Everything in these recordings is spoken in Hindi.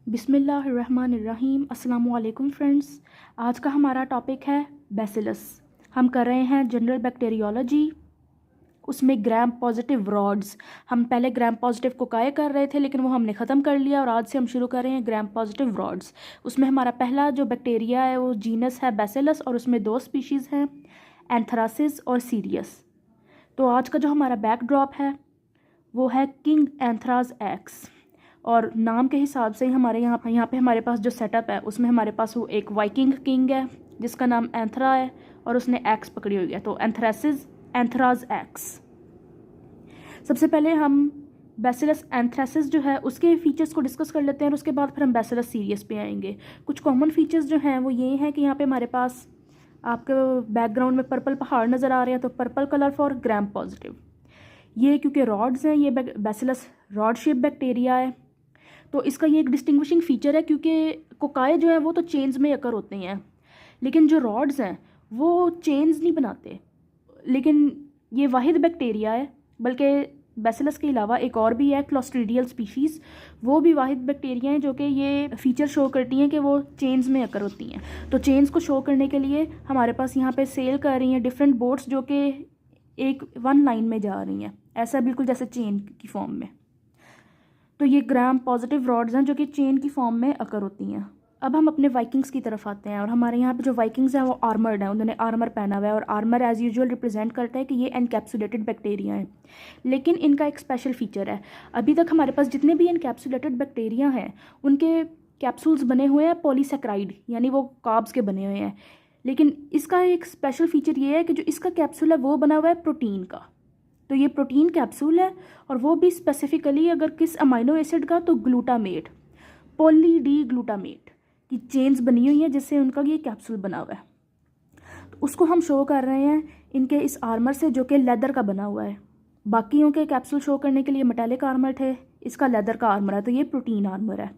बिस्मिल्लाहिर्रहमानिर्रहीम। अस्सलामुअलैकुम फ्रेंड्स। आज का हमारा टॉपिक है बैसिलस। हम कर रहे हैं जनरल बैक्टीरियोलॉजी, उसमें ग्राम पॉजिटिव रॉड्स। हम पहले ग्राम पॉजिटिव कोकाए कर रहे थे लेकिन वो हमने ख़त्म कर लिया और आज से हम शुरू कर रहे हैं ग्राम पॉजिटिव रॉड्स। उसमें हमारा पहला जो बैक्टीरिया है वो जीनस है बैसिलस और उसमें दो स्पीशीज़ हैं, एंथ्रासिस और सीरियस। तो आज का जो हमारा बैकड्रॉप है वो है किंग एंथ्रास एक्स, और नाम के हिसाब से ही हमारे यहाँ पे हमारे पास जो सेटअप है उसमें हमारे पास वो एक वाइकिंग किंग है जिसका नाम एंथरा है और उसने एक्स पकड़ी हुई है, तो एंथ्रासिस एंथ्रास एक्स। सबसे पहले हम बैसिलस एंथ्रासिस जो है उसके फीचर्स को डिस्कस कर लेते हैं और उसके बाद फिर हम बैसिलस सीरियस पे आएंगे। कुछ कॉमन फीचर्स जो हैं वो ये हैं कि यहाँ पे हमारे पास आपके बैकग्राउंड में पर्पल पहाड़ नज़र आ रहे हैं, तो purple colour for gram positive. ये क्योंकि रॉड्स हैं, ये बैसिलस रॉड शेप बैक्टीरिया है, तो इसका ये एक डिस्टिंग्विशिंग फीचर है क्योंकि कोकाए जो है वो तो चेन्स में अकर होते हैं लेकिन जो रॉड्स हैं वो चेन्स नहीं बनाते। लेकिन ये वाहिद बैक्टीरिया है, बल्कि बैसिलस के अलावा एक और भी है क्लोस्ट्रीडियल स्पीशीज़, वो भी वाहिद बैक्टीरिया हैं जो कि ये फीचर शो करती हैं कि वो चेन्स में अकर होती हैं। तो चेन्स को शो करने के लिए हमारे पास यहाँ पे सेल कर रही हैं डिफरेंट बोट्स जो कि एक वन लाइन में जा रही हैं, ऐसा बिल्कुल जैसे चेन की फॉर्म में। तो ये ग्राम पॉजिटिव रॉड्स हैं जो कि चेन की फॉर्म में अकर होती हैं। अब हम अपने वाइकिंग्स की तरफ आते हैं और हमारे यहाँ पे जो वाइकिंग्स हैं वो आर्मर्ड हैं, उन्होंने आर्मर पहना हुआ है और आर्मर एज यूजुअल रिप्रेजेंट करता है कि ये एनकैप्सुलेटेड बैक्टीरिया हैं। लेकिन इनका एक स्पेशल फीचर है, अभी तक हमारे पास जितने भी एनकैप्सुलेटेड बैक्टीरिया हैं उनके कैप्सूल्स बने हुए हैं पॉलीसेक्राइड, यानी वो कार्ब्स के बने हुए हैं। लेकिन इसका एक स्पेशल फीचर ये है कि जो इसका कैप्सूल है वो बना हुआ है प्रोटीन का। तो ये प्रोटीन कैप्सूल है और वो भी स्पेसिफिकली अगर किस अमाइनो एसिड का, तो ग्लूटामेट, पॉली डी ग्लूटामेट की चेन्स बनी हुई हैं जिससे उनका ये कैप्सूल बना हुआ है। तो उसको हम शो कर रहे हैं इनके इस आर्मर से जो कि लेदर का बना हुआ है। बाकियों के कैप्सूल शो करने के लिए मेटालिक आर्मर थे, इसका लेदर का आर्मर है, तो ये प्रोटीन आर्मर है।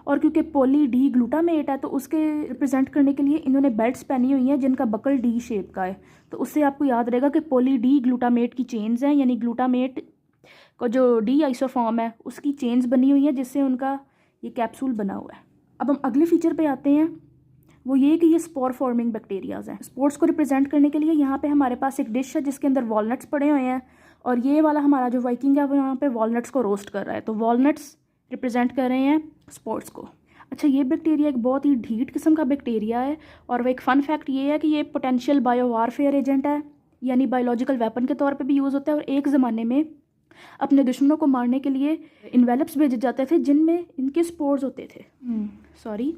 और क्योंकि पॉली डी ग्लूटामेट है तो उसके रिप्रेजेंट करने के लिए इन्होंने बेल्ट्स पहनी हुई हैं जिनका बकल डी शेप का है। तो उससे आपको याद रहेगा कि पॉली डी ग्लूटामेट की चेन्स हैं, यानी ग्लूटामेट का जो डी आइसोफॉर्म है उसकी चेन्स बनी हुई हैं जिससे उनका ये कैप्सूल बना हुआ है। अब हम अगले फीचर पे आते हैं, वो ये कि ये स्पोर फॉर्मिंग बैक्टीरियाज हैं। स्पोर्स को रिप्रेजेंट करने के लिए यहाँ पे हमारे पास एक डिश है जिसके अंदर वॉलनट्स पड़े हुए हैं और ये वाला हमारा जो वाइकिंग है वो यहाँ पे वॉलनट्स को रोस्ट कर रहा है, तो वॉलनट्स रिप्रेजेंट कर रहे हैं स्पोर्स को। अच्छा, ये बैक्टीरिया एक बहुत ही ढीठ किस्म का बैक्टीरिया है और वो एक फ़न फैक्ट ये है कि ये पोटेंशियल बायो वारफेयर एजेंट है, यानी बायोलॉजिकल वेपन के तौर पे भी यूज़ होता है। और एक ज़माने में अपने दुश्मनों को मारने के लिए इन्वेलप्स भेजे जाते थे जिनमें इनके स्पोर्स होते थे। सॉरी,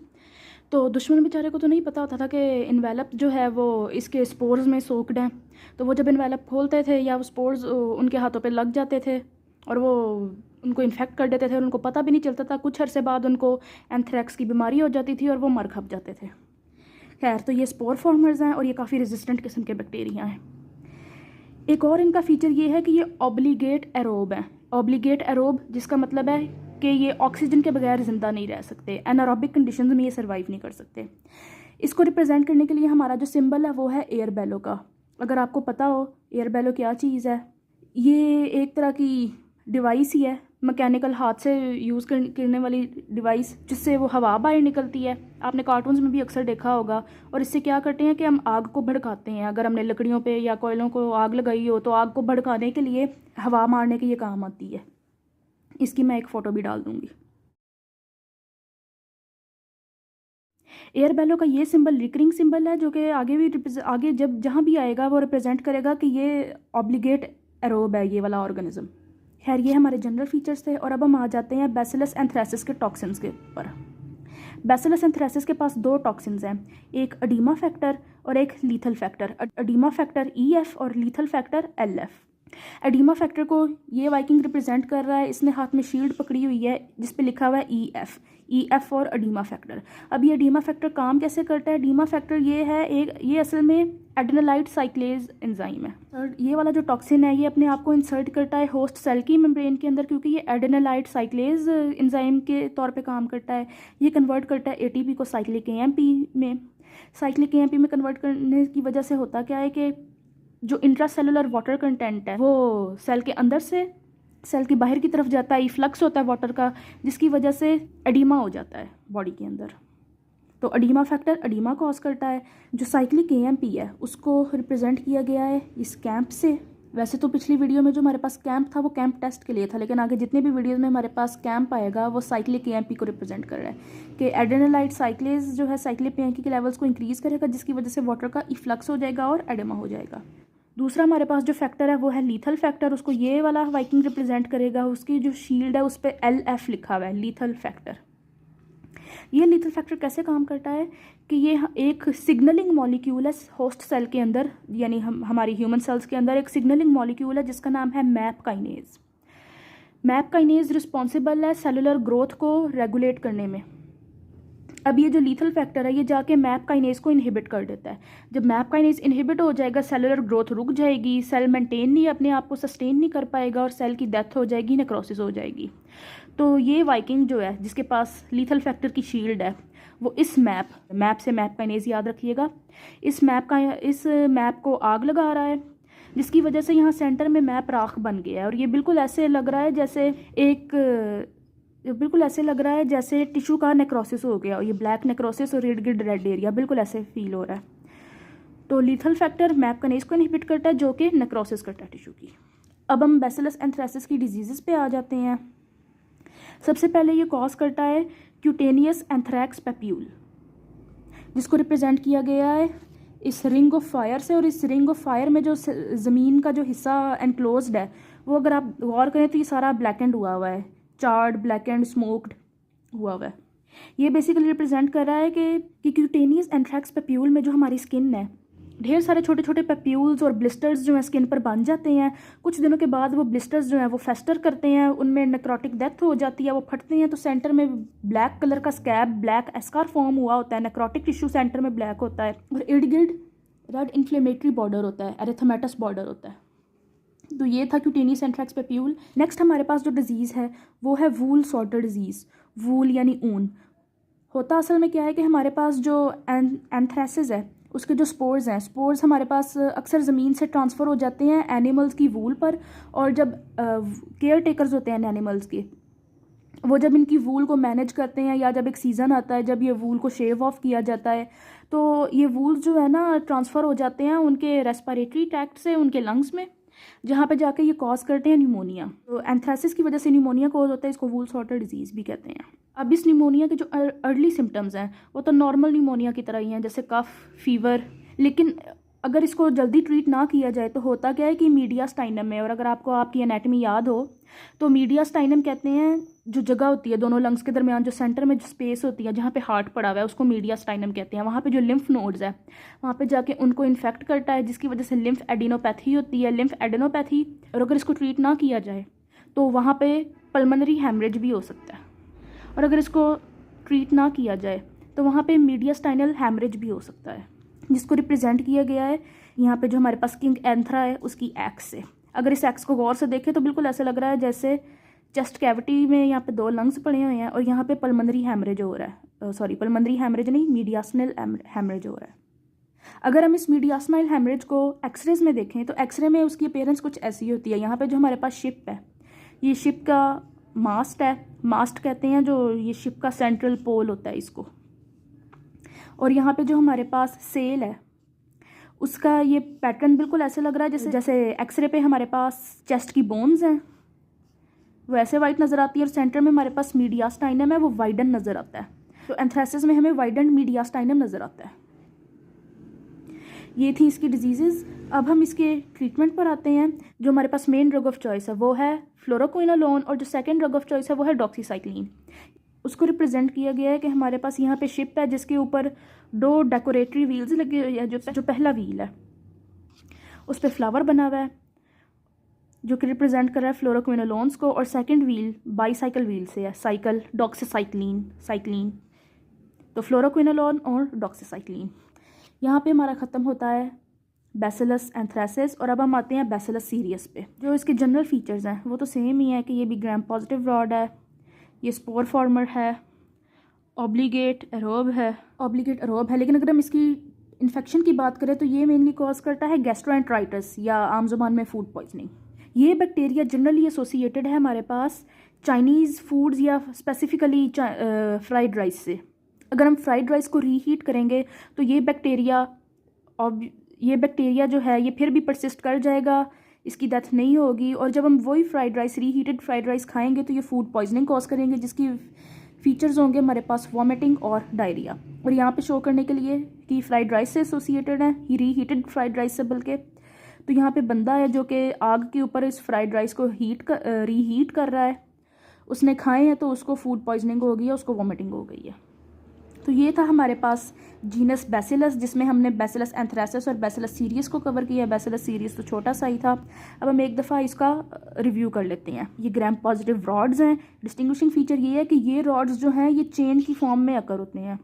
तो दुश्मन बेचारे को तो नहीं पता होता था कि इन्वेलप जो है वो इसके स्पोर्स में सोक्ड हैं, तो वो जब इन्वेलप खोलते थे या वो स्पोर्स उनके हाथों पे लग जाते थे और वो उनको इन्फेक्ट कर देते थे और उनको पता भी नहीं चलता था। कुछ अरसे बाद उनको एंथ्रेक्स की बीमारी हो जाती थी और वो मर खप जाते थे। खैर, तो ये स्पोर फॉर्मर्स हैं और ये काफ़ी रेजिस्टेंट किस्म के बैक्टीरिया हैं। एक और इनका फीचर ये है कि ये ऑब्लिगेट एरोब हैं। ऑब्लिगेट एरोब जिसका मतलब है कि ये ऑक्सीजन के बगैर ज़िंदा नहीं रह सकते, एनारोबिक कंडीशंस में ये सर्वाइव नहीं कर सकते। इसको रिप्रेजेंट करने के लिए हमारा जो सिंबल है वो है एयर बैलो का। अगर आपको पता हो एयर बैलो क्या चीज़ है, ये एक तरह की डिवाइस ही है, मैकेनिकल हाथ से यूज़ करने वाली डिवाइस जिससे वो हवा बाहर निकलती है। आपने कार्टून्स में भी अक्सर देखा होगा। और इससे क्या करते हैं कि हम आग को भड़काते हैं। अगर हमने लकड़ियों पे या कोयलों को आग लगाई हो तो आग को भड़काने के लिए हवा मारने के ये काम आती है। इसकी मैं एक फ़ोटो भी डाल दूँगी। एयर बैलो का ये सिंबल रिकरिंग सिंबल है जो कि आगे जब जहाँ भी आएगा वो रिप्रेजेंट करेगा कि ये ऑब्लिगेट एरोब है, ये वाला ऑर्गेनिज्म। खैर, ये हमारे जनरल फीचर्स थे और अब हम आ जाते हैं बैसिलस एंथ्रेसिस के टॉक्सिन्स के ऊपर। बैसिलस एंथ्रेसिस के पास दो टॉक्सिन्स हैं, एक अडीमा फैक्टर और एक lethal factor. Oedema factor EF और lethal factor LF। Oedema factor को ये वाइकिंग रिप्रेजेंट कर रहा है, इसने हाथ में शील्ड पकड़ी हुई है जिस पे लिखा हुआ है EF और एडिमा फैक्टर। अब ये एडिमा फैक्टर काम कैसे करता है? एडिमा फैक्टर ये असल में एडेनोलाइट साइक्लेज एंजाइम है। और ये वाला जो टॉक्सिन है ये अपने आप को इंसर्ट करता है होस्ट सेल की मेम्ब्रेन के अंदर, क्योंकि ये एडेनोलाइट साइक्लेज एंजाइम के तौर पे काम करता है। ये कन्वर्ट करता है ATP को साइक्लिक AMP में। साइक्लिक AMP में कन्वर्ट करने की वजह से होता क्या है कि जो इंट्रासेलुलर वाटर कंटेंट है वो सेल के अंदर से सेल की बाहर की तरफ जाता है, इफ्लक्स होता है वाटर का, जिसकी वजह से एडिमा हो जाता है बॉडी के अंदर। तो एडिमा फैक्टर एडिमा कॉज करता है। जो साइक्लिक एएमपी है उसको रिप्रेजेंट किया गया है इस कैंप से। वैसे तो पिछली वीडियो में जो हमारे पास कैंप था वो कैंप टेस्ट के लिए था, लेकिन आगे जितने भी वीडियोस में हमारे पास कैंप आएगा वो साइक्लिक एएमपी को रिप्रेजेंट कर रहा है कि एड्रेनालाइट साइक्लेज जो है साइक्लिक एएमपी के लेवल्स को इंक्रीज़ करेगा, जिसकी वजह से वाटर का इफ्लक्स हो जाएगा और एडेमा हो जाएगा। दूसरा हमारे पास जो फैक्टर है वो है लीथल फैक्टर। उसको ये वाला वाइकिंग रिप्रेजेंट करेगा, उसकी जो शील्ड है उस पर LF लिखा हुआ है, लीथल फैक्टर। ये लीथल फैक्टर कैसे काम करता है कि ये एक सिग्नलिंग मॉलिक्यूल है होस्ट सेल के अंदर, यानी हमारी ह्यूमन सेल्स के अंदर एक सिग्नलिंग मॉलिक्यूल है जिसका नाम है map kinase. Map kinase responsible है सेलुलर ग्रोथ को रेगुलेट करने में। अब ये जो लीथल फैक्टर है ये जाके मैप काइनेज को इनहिबिट कर देता है। जब मैप काइनेज इनहिबिट हो जाएगा, सेलुलर ग्रोथ रुक जाएगी, सेल मेंटेन नहीं, अपने आप को सस्टेन नहीं कर पाएगा और सेल की डेथ हो जाएगी, नेक्रोसिस हो जाएगी। तो ये वाइकिंग जो है जिसके पास लीथल फैक्टर की शील्ड है वो इस मैप से मैप काइनेज याद रखिएगा, इस मैप को आग लगा रहा है, जिसकी वजह से यहाँ सेंटर में मैप राख बन गया है। और ये बिल्कुल ऐसे लग रहा है जैसे टिश्यू का नेक्रोसिस हो गया, और ये ब्लैक नेक्रोसिस और रेड एरिया बिल्कुल ऐसे फील हो रहा है। तो लीथल फैक्टर मैप काइनेज को इनहिबिट करता है जो कि नेक्रोसिस करता है टिश्यू की। अब हम बैसिलस एंथ्रेसिस की डिजीज़ पे आ जाते हैं। सबसे पहले ये कॉज करता है क्यूटेनियस एंथ्रैक्स पैप्यूल, जिसको रिप्रेजेंट किया गया है इस रिंग ऑफ फायर से। और इस रिंग ऑफ फायर में जो ज़मीन का जो हिस्सा एनक्लोज्ड है वो अगर आप गौर करें तो ये सारा ब्लैक एंड हुआ है, चार्ड, ब्लैक एंड, स्मोक्ड हुआ है। ये बेसिकली रिप्रेजेंट कर रहा है कि क्यूटेनियस एंथ्रैक्स पैप्यूल में जो हमारी स्किन है, ढेर सारे छोटे छोटे पैप्यूल्स और ब्लिस्टर्स जो हैं स्किन पर बन जाते हैं। कुछ दिनों के बाद वो ब्लिस्टर्स जो हैं वो फेस्टर करते हैं, उनमें नेक्रोटिक डेथ हो जाती है, वो फटते हैं। तो सेंटर में ब्लैक कलर का स्कैब, ब्लैक एस्कार फॉर्म हुआ होता है, नेक्रोटिक टिश्यू सेंटर में ब्लैक होता है, और इर्द गिर्द रेड इन्फ्लेमेटरी बॉर्डर होता है, एरिथेमेटस बॉर्डर होता है। तो ये था क्यूटेनियस एंथ्रैक्स पैप्यूल। नेक्स्ट हमारे पास जो डिजीज़ है वो है वूल सॉर्टर डिजीज़। वूल यानी ऊन। होता असल में क्या है कि हमारे पास जो एंथ्रेसिस है उसके जो स्पोर्स हैं, स्पोर्स हमारे पास अक्सर ज़मीन से ट्रांसफ़र हो जाते हैं एनिमल्स की वूल पर। और जब केयर टेकर्स होते हैं एनिमल्स के, वो जब इनकी वूल को मैनेज करते हैं, या जब एक सीज़न आता है जब ये वूल को शेव ऑफ किया जाता है, तो ये वूल्स जो है ना ट्रांसफ़र हो जाते हैं उनके रेस्पिरेटरी ट्रैक्ट से उनके लंग्स में, जहाँ पे जाके ये कॉज करते हैं न्यूमोनिया। तो एंथ्रेसिस की वजह से न्यूमोनिया कॉज होता है, इसको वूल सॉर्टर डिजीज़ भी कहते हैं। अब इस न्यूमोनिया के जो अर्ली सिम्टम्स हैं वो तो नॉर्मल न्यूमोनिया की तरह ही हैं, जैसे कफ, फीवर। लेकिन अगर इसको जल्दी ट्रीट ना किया जाए तो होता क्या है कि मीडियास्टाइनम में, और अगर आपको आपकी एनाटमी याद हो तो मीडियास्टाइनम कहते हैं जो जगह होती है दोनों लंग्स के दरमियान, जो सेंटर में जो स्पेस होती है जहाँ पे हार्ट पड़ा हुआ है उसको मीडियास्टाइनम कहते हैं। वहाँ पे जो लिम्फ नोड्स है वहाँ पे जाके उनको इन्फेक्ट करता है, जिसकी वजह से लिम्फ एडिनोपैथी होती है, लिम्फ एडिनोपैथी। और अगर इसको ट्रीट ना किया जाए तो वहाँ पे पल्मोनरी हैमरेज भी हो सकता है, और अगर इसको ट्रीट ना किया जाए तो वहाँ पे मीडियास्टाइनल हैमरेज भी हो सकता है, जिसको रिप्रेजेंट किया गया है यहाँ पे जो हमारे पास किंग एंथ्रा है उसकी एक्स से। अगर इस एक्स को गौर से देखें तो बिल्कुल ऐसा लग रहा है जैसे चेस्ट कैविटी में यहाँ पे 2 लंग्स पड़े हुए हैं और यहाँ पे पल्मोनरी हैमरेज हो रहा है, सॉरी पल्मोनरी हैमरेज नहीं, मीडियास्नल हैमरेज हो रहा है। अगर हम इस मीडियास्नल हैमरेज को एक्सरेज में देखें तो एक्सरे में उसकी अपीयरेंस कुछ ऐसी होती है। यहाँ पे जो हमारे पास शिप है, ये शिप का मास्ट है, मास्ट कहते हैं जो ये शिप का सेंट्रल पोल होता है इसको। और यहाँ पे जो हमारे पास सेल है उसका ये पैटर्न बिल्कुल ऐसे लग रहा है जैसे एक्सरे पे हमारे पास चेस्ट की बोन्स हैं वो ऐसे वाइट नज़र आती है, और सेंटर में हमारे पास मीडियास्टाइनम है वो वाइडन नज़र आता है। तो एंथ्रेसिस में हमें वाइडन मीडियास्टाइनम नज़र आता है। ये थी इसकी डिजीज़। अब हम इसके ट्रीटमेंट पर आते हैं। जो हमारे पास मेन ड्रग ऑफ चॉइस है वो है फ्लोरोक्विनोलोन, और जो सेकेंड ड्रग ऑफ चॉइस है वो है डॉक्सीसाइक्लिन। उसको रिप्रेजेंट किया गया है कि हमारे पास यहाँ पे शिप है जिसके ऊपर 2 डेकोरेटरी व्हील्स लगे हुए हैं। जो पहला व्हील है उस पर फ्लावर बना हुआ है जो कि रिप्रेजेंट कर रहा है फ्लोरोक्विनोलोन्स को, और सेकंड व्हील बाईसाइकिल व्हील से है, साइकिल डॉक्सीसाइक्लिन। तो फ्लोरोक्विनोलोन और डॉक्सीसाइक्लिन। यहाँ पे हमारा ख़त्म होता है बैसिलस एंथ्रेसिस। और अब हम आते हैं बैसिलस सीरियस पे। जो इसके जनरल फीचर्स हैं वो तो सेम ही है कि ये भी ग्राम पॉजिटिव रॉड है, ये स्पोर फॉर्मर है, ऑब्लिगेट एरोब है। लेकिन अगर हम इसकी इन्फेक्शन की बात करें तो ये मेनली कॉज करता है गैस्ट्रोएंटराइटिस या आम जुबान में फूड पॉइजनिंग। ये बैक्टीरिया जनरली एसोसिएटेड है हमारे पास चाइनीज़ फूड्स या स्पेसिफिकली फ्राइड राइस से। अगर हम फ्राइड राइस को रीहीट करेंगे तो ये बैक्टीरिया जो है ये फिर भी परसिस्ट कर जाएगा, इसकी डेथ नहीं होगी। और जब हम वही fried rice, reheated fried rice खाएंगे तो ये फूड पॉइजनिंग कॉज करेंगे, जिसकी फीचर्स होंगे हमारे पास वॉमिटिंग और डायरिया। और यहाँ पे शो करने के लिए कि फ्राइड राइस से एसोसिएटेड है, ही रीहीटेड फ्राइड राइस से बल्कि। तो यहाँ पे बंदा है जो कि आग के ऊपर इस फ्राइड राइस को रीहीट कर रहा है, उसने खाए हैं तो उसको फूड पॉइजनिंग हो गई है, उसको वॉमिटिंग हो गई है। तो ये था हमारे पास जीनस बैसिलस, जिसमें हमने बैसिलस एंथ्रेसिस और बैसिलस सीरियस को कवर किया। बैसिलस सीरियस तो छोटा सा ही था। अब हम एक दफ़ा इसका रिव्यू कर लेते हैं। ये ग्राम पॉजिटिव रॉड्स हैं। डिस्टिंग्विशिंग फीचर ये है कि ये रॉड्स जो हैं ये चेन की फॉर्म में अकर होते हैं।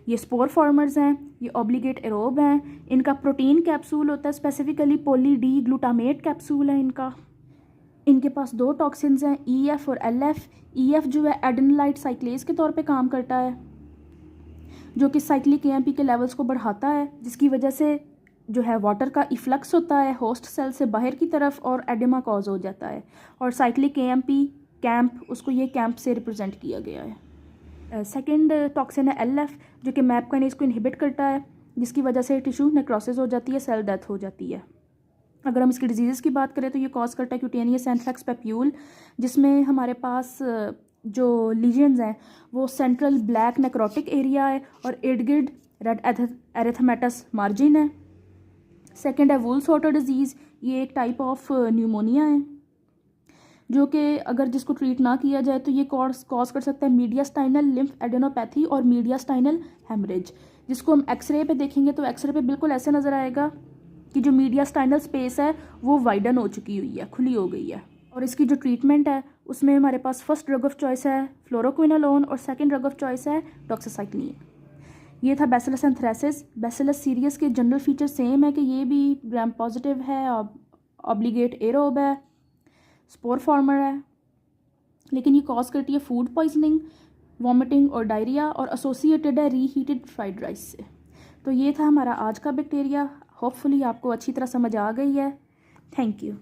ये स्पोर फॉर्मर्स हैं, ये ऑब्लिगेट एरोब हैं। इनका प्रोटीन कैप्सूल होता है, specifically poly D glutamate capsule है इनका। इनके पास 2 टॉक्सिन्स हैं, EF और LF। EF जो है एडेनोलाइट साइक्लेज के तौर पे काम करता है, जो कि साइक्लिक AMP के लेवल्स को बढ़ाता है, जिसकी वजह से जो है वाटर का इफ्लक्स होता है होस्ट सेल से बाहर की तरफ और एडिमा कॉज हो जाता है। और साइक्लिक AMP कैंप, उसको ये कैंप से रिप्रेजेंट किया गया है। सेकेंड टॉक्सिन है LF, जो कि मैप काइनेज को इनहिबिट करता है, जिसकी वजह से टिश्यू नेक्रोसिस हो जाती है, सेल डेथ हो जाती है। अगर हम इसकी डिजीज़ की बात करें तो ये कॉज करता है क्यूटेनियस एंथ्रेक्स पैप्यूल, जिसमें हमारे पास जो लीजन्स हैं वो सेंट्रल ब्लैक नेक्रोटिक एरिया है और इर्द-गिर्द रेड एरिथेमेटस मार्जिन है। सेकंड है वुल्स वाटर डिजीज़। ये एक टाइप ऑफ न्यूमोनिया है जो कि अगर जिसको ट्रीट ना किया जाए तो ये कॉज कर सकता है मीडियास्टाइनल लिम्फ एडेनोपैथी और मीडियास्टाइनल हेमरेज, जिसको हम एक्सरे पे देखेंगे तो एक्सरे पे बिल्कुल ऐसे नज़र आएगा कि जो मीडियास्टाइनल स्पेस है वो वाइडन हो चुकी हुई है, खुली हो गई है। और इसकी जो ट्रीटमेंट है उसमें हमारे पास फर्स्ट ड्रग ऑफ चॉइस है फ्लोरोक्विनोलोन और सेकंड ड्रग ऑफ चॉइस है डॉक्सासाइक्लिन। ये था बैसिलस एंथ्रेसिस। बैसिलस सीरियस के जनरल फीचर सेम है कि ये भी ग्राम पॉजिटिव है, ऑब्लिगेट एरोब है, स्पोर फॉर्मर है, लेकिन ये कॉज करती है फूड पॉइजनिंग, वॉमिटिंग और डायरिया, और एसोसिएटेड है रीहीटेड फ्राइड राइस से। तो ये था हमारा आज का बैक्टीरिया। होपफुली आपको अच्छी तरह समझ आ गई है। Thank you.